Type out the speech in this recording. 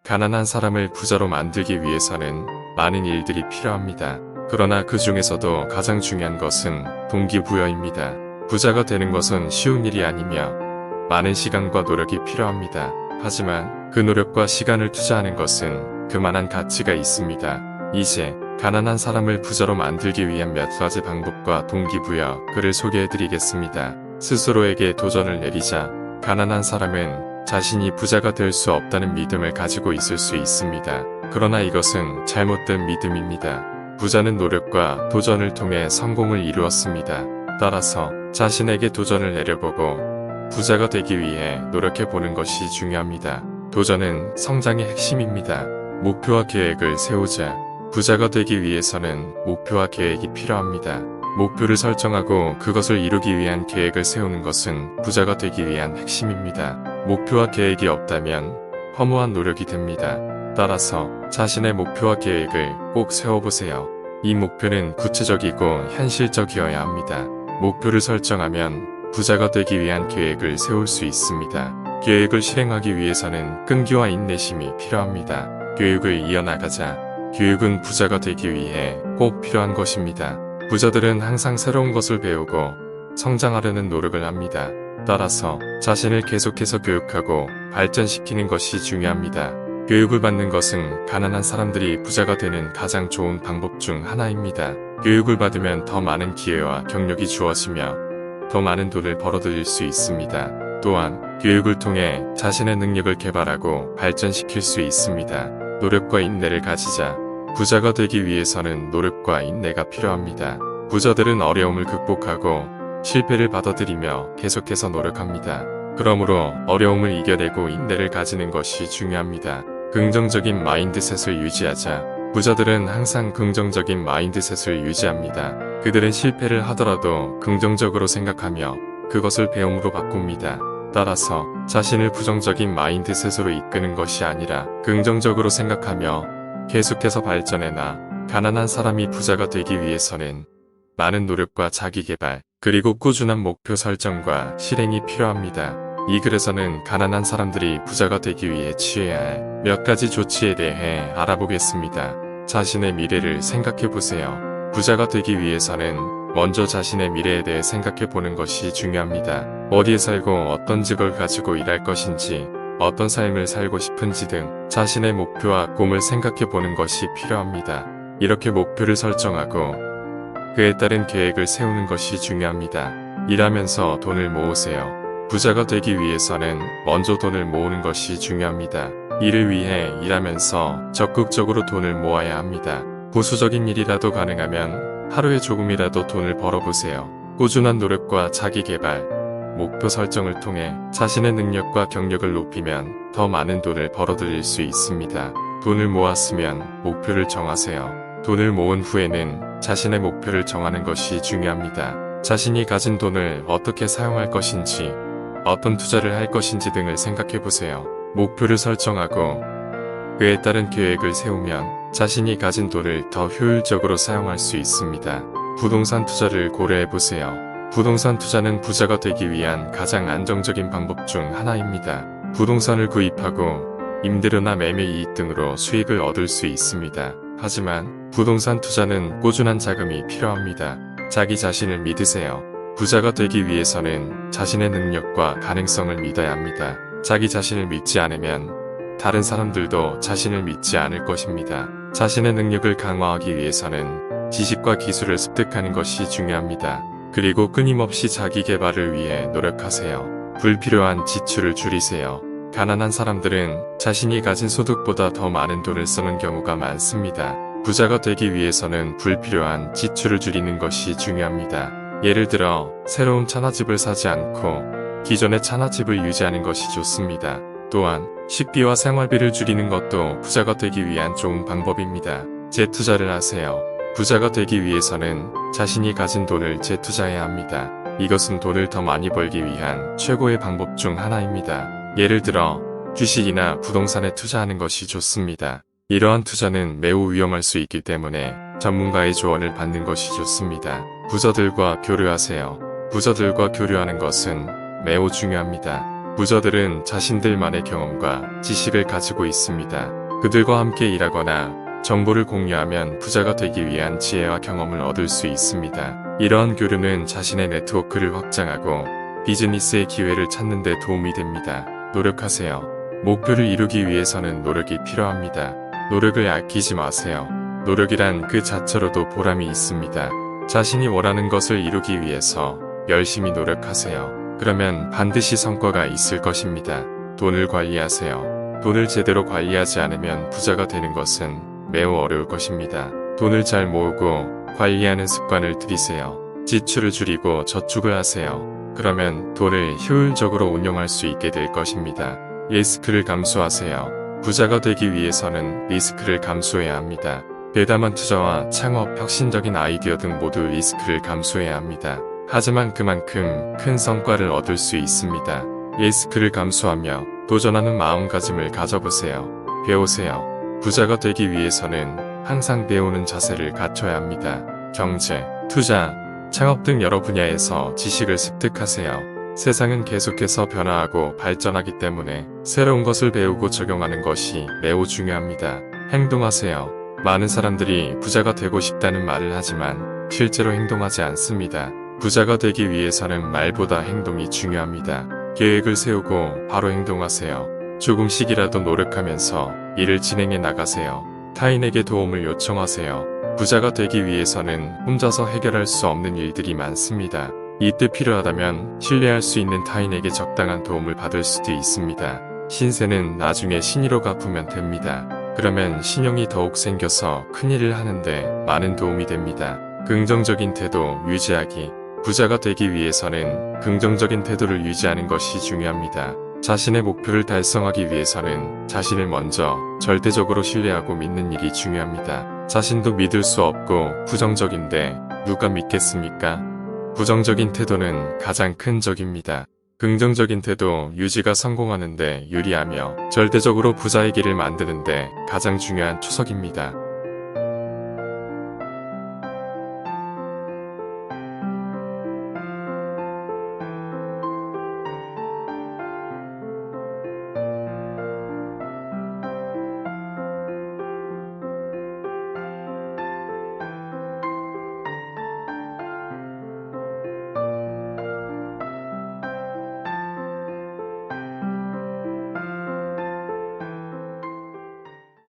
가난한 사람을 부자로 만들기 위해서는 많은 일들이 필요합니다. 그러나 그 중에서도 가장 중요한 것은 동기부여입니다. 부자가 되는 것은 쉬운 일이 아니며 많은 시간과 노력이 필요합니다. 하지만 그 노력과 시간을 투자하는 것은 그만한 가치가 있습니다. 이제 가난한 사람을 부자로 만들기 위한 몇 가지 방법과 동기부여 글을 소개해드리겠습니다. 스스로에게 도전을 내리자. 가난한 사람은 자신이 부자가 될 수 없다는 믿음을 가지고 있을 수 있습니다. 그러나 이것은 잘못된 믿음입니다. 부자는 노력과 도전을 통해 성공을 이루었습니다. 따라서 자신에게 도전을 내려보고 부자가 되기 위해 노력해보는 것이 중요합니다. 도전은 성장의 핵심입니다. 목표와 계획을 세우자. 부자가 되기 위해서는 목표와 계획이 필요합니다. 목표를 설정하고 그것을 이루기 위한 계획을 세우는 것은 부자가 되기 위한 핵심입니다. 목표와 계획이 없다면 허무한 노력이 됩니다. 따라서 자신의 목표와 계획을 꼭 세워보세요. 이 목표는 구체적이고 현실적이어야 합니다. 목표를 설정하면 부자가 되기 위한 계획을 세울 수 있습니다. 계획을 실행하기 위해서는 끈기와 인내심이 필요합니다. 교육을 이어나가자. 교육은 부자가 되기 위해 꼭 필요한 것입니다. 부자들은 항상 새로운 것을 배우고 성장하려는 노력을 합니다. 따라서 자신을 계속해서 교육하고 발전시키는 것이 중요합니다. 교육을 받는 것은 가난한 사람들이 부자가 되는 가장 좋은 방법 중 하나입니다. 교육을 받으면 더 많은 기회와 경력이 주어지며 더 많은 돈을 벌어들일 수 있습니다. 또한 교육을 통해 자신의 능력을 개발하고 발전시킬 수 있습니다. 노력과 인내를 가지자. 부자가 되기 위해서는 노력과 인내가 필요합니다. 부자들은 어려움을 극복하고 실패를 받아들이며 계속해서 노력합니다. 그러므로 어려움을 이겨내고 인내를 가지는 것이 중요합니다. 긍정적인 마인드셋을 유지하자. 부자들은 항상 긍정적인 마인드셋을 유지합니다. 그들은 실패를 하더라도 긍정적으로 생각하며 그것을 배움으로 바꿉니다. 따라서 자신을 부정적인 마인드셋으로 이끄는 것이 아니라 긍정적으로 생각하며 계속해서 발전해나. 가난한 사람이 부자가 되기 위해서는 많은 노력과 자기개발, 그리고 꾸준한 목표 설정과 실행이 필요합니다. 이 글에서는 가난한 사람들이 부자가 되기 위해 취해야 할 몇 가지 조치에 대해 알아보겠습니다. 자신의 미래를 생각해보세요. 부자가 되기 위해서는 먼저 자신의 미래에 대해 생각해보는 것이 중요합니다. 어디에 살고 어떤 직을 가지고 일할 것인지, 어떤 삶을 살고 싶은지 등 자신의 목표와 꿈을 생각해보는 것이 필요합니다. 이렇게 목표를 설정하고 그에 따른 계획을 세우는 것이 중요합니다. 일하면서 돈을 모으세요. 부자가 되기 위해서는 먼저 돈을 모으는 것이 중요합니다. 이를 위해 일하면서 적극적으로 돈을 모아야 합니다. 보수적인 일이라도 가능하면 하루에 조금이라도 돈을 벌어보세요. 꾸준한 노력과 자기개발, 목표 설정을 통해 자신의 능력과 경력을 높이면 더 많은 돈을 벌어들일 수 있습니다. 돈을 모았으면 목표를 정하세요. 돈을 모은 후에는 자신의 목표를 정하는 것이 중요합니다. 자신이 가진 돈을 어떻게 사용할 것인지, 어떤 투자를 할 것인지 등을 생각해보세요. 목표를 설정하고 그에 따른 계획을 세우면 자신이 가진 돈을 더 효율적으로 사용할 수 있습니다. 부동산 투자를 고려해보세요. 부동산 투자는 부자가 되기 위한 가장 안정적인 방법 중 하나입니다. 부동산을 구입하고 임대료나 매매 이익 등으로 수익을 얻을 수 있습니다. 하지만 부동산 투자는 꾸준한 자금이 필요합니다. 자기 자신을 믿으세요. 부자가 되기 위해서는 자신의 능력과 가능성을 믿어야 합니다. 자기 자신을 믿지 않으면 다른 사람들도 자신을 믿지 않을 것입니다. 자신의 능력을 강화하기 위해서는 지식과 기술을 습득하는 것이 중요합니다. 그리고 끊임없이 자기 개발을 위해 노력하세요. 불필요한 지출을 줄이세요. 가난한 사람들은 자신이 가진 소득보다 더 많은 돈을 쓰는 경우가 많습니다. 부자가 되기 위해서는 불필요한 지출을 줄이는 것이 중요합니다. 예를 들어 새로운 처갓집을 사지 않고 기존의 처갓집을 유지하는 것이 좋습니다. 또한 식비와 생활비를 줄이는 것도 부자가 되기 위한 좋은 방법입니다. 재투자를 하세요. 부자가 되기 위해서는 자신이 가진 돈을 재투자해야 합니다. 이것은 돈을 더 많이 벌기 위한 최고의 방법 중 하나입니다. 예를 들어 주식이나 부동산에 투자하는 것이 좋습니다. 이러한 투자는 매우 위험할 수 있기 때문에 전문가의 조언을 받는 것이 좋습니다. 부자들과 교류하세요. 부자들과 교류하는 것은 매우 중요합니다. 부자들은 자신들만의 경험과 지식을 가지고 있습니다. 그들과 함께 일하거나 정보를 공유하면 부자가 되기 위한 지혜와 경험을 얻을 수 있습니다. 이러한 교류는 자신의 네트워크를 확장하고 비즈니스의 기회를 찾는 데 도움이 됩니다. 노력하세요. 목표를 이루기 위해서는 노력이 필요합니다. 노력을 아끼지 마세요. 노력이란 그 자체로도 보람이 있습니다. 자신이 원하는 것을 이루기 위해서 열심히 노력하세요. 그러면 반드시 성과가 있을 것입니다. 돈을 관리하세요. 돈을 제대로 관리하지 않으면 부자가 되는 것은 매우 어려울 것입니다. 돈을 잘 모으고 관리하는 습관을 들이세요. 지출을 줄이고 저축을 하세요. 그러면 돈을 효율적으로 운용할 수 있게 될 것입니다. 리스크를 감수하세요. 부자가 되기 위해서는 리스크를 감수해야 합니다. 대담한 투자와 창업, 혁신적인 아이디어 등 모두 리스크를 감수해야 합니다. 하지만 그만큼 큰 성과를 얻을 수 있습니다. 리스크를 감수하며 도전하는 마음가짐을 가져보세요. 배우세요. 부자가 되기 위해서는 항상 배우는 자세를 갖춰야 합니다. 경제, 투자, 창업 등 여러 분야에서 지식을 습득하세요. 세상은 계속해서 변화하고 발전하기 때문에 새로운 것을 배우고 적용하는 것이 매우 중요합니다. 행동하세요. 많은 사람들이 부자가 되고 싶다는 말을 하지만 실제로 행동하지 않습니다. 부자가 되기 위해서는 말보다 행동이 중요합니다. 계획을 세우고 바로 행동하세요. 조금씩이라도 노력하면서 일을 진행해 나가세요. 타인에게 도움을 요청하세요. 부자가 되기 위해서는 혼자서 해결할 수 없는 일들이 많습니다. 이때 필요하다면 신뢰할 수 있는 타인에게 적당한 도움을 받을 수도 있습니다. 신세는 나중에 신의로 갚으면 됩니다. 그러면 신용이 더욱 생겨서 큰일을 하는데 많은 도움이 됩니다. 긍정적인 태도 유지하기. 부자가 되기 위해서는 긍정적인 태도를 유지하는 것이 중요합니다. 자신의 목표를 달성하기 위해서는 자신을 먼저 절대적으로 신뢰하고 믿는 일이 중요합니다. 자신도 믿을 수 없고 부정적인데 누가 믿겠습니까? 부정적인 태도는 가장 큰 적입니다. 긍정적인 태도 유지가 성공하는데 유리하며 절대적으로 부자의 길을 만드는데 가장 중요한 초석입니다.